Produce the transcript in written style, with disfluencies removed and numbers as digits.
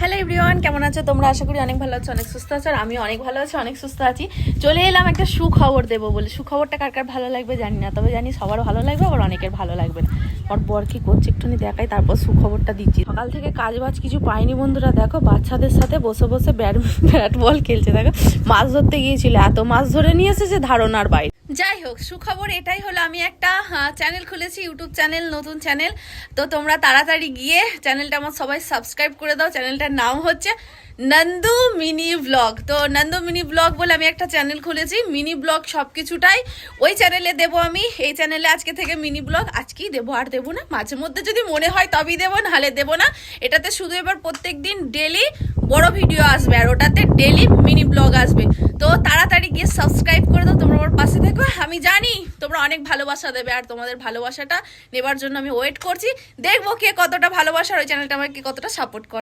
Hello everyone, কেমন আছো তোমরা? আশা করি অনেক ভালো আছো, অনেক সুস্থ আছো। আর আমি অনেক ভালো আছি, অনেক সুস্থ আছি। চলে এলাম একটা সুখবর দেবো বলে। সুখবরটা কার কার ভালো লাগবে জানি না, তবে জানি সবার ভালো লাগবে, আবার অনেকের ভালো লাগবে না। আমার বর কি করছে একটুখানি দেখাই, তারপর সুখবরটা দিচ্ছি। সকাল থেকে কাজ বাজ কিছু পাইনি বন্ধুরা। দেখো বাচ্চাদের সাথে বসে বসে ব্যাট বল খেলছে। দেখো মাছ ধরতে গিয়েছিল, এত মাছ ধরে নিয়ে এসেছে ধারণার বাইরে। যাই হোক, সুখবর এটাই হলো, আমি একটা চ্যানেল খুলেছি, ইউটিউব চ্যানেল, নতুন চ্যানেল। তো তোমরা তাড়াতাড়ি গিয়ে চ্যানেলটা আমার সবাই সাবস্ক্রাইব করে দাও। চ্যানেলটার নাম হচ্ছে নন্দু মিনি ব্লগ। তো নন্দু মিনি ব্লগ বলে আমি একটা চ্যানেল খুলেছি, মিনি ব্লগ সব কিছুটাই ওই চ্যানেলে দেবো আমি। এই চ্যানেলে আজকে থেকে মিনি ব্লগ আজকেই দেবো, আর দেবো না, মাঝে মধ্যে যদি মনে হয় তবেই দেবো, নাহলে দেবো না। এটাতে শুধু এবার প্রত্যেক দিন ডেলি বড় ভিডিও আসবে, আর ওটাতে ডেলি মিনি ব্লগ আসবে। তো তাড়াতাড়ি গিয়ে সাবস্ক্রাইব করে দাও, তোমরা আমার পাশে থেকো। আমি জানি তোমরা অনেক ভালোবাসা দেবে, আর তোমাদের ভালোবাসাটা নেবার জন্য আমি ওয়েট করছি। দেখবো কে কতটা ভালোবাসার ওই চ্যানেলটা আমাকে কতটা সাপোর্ট করে।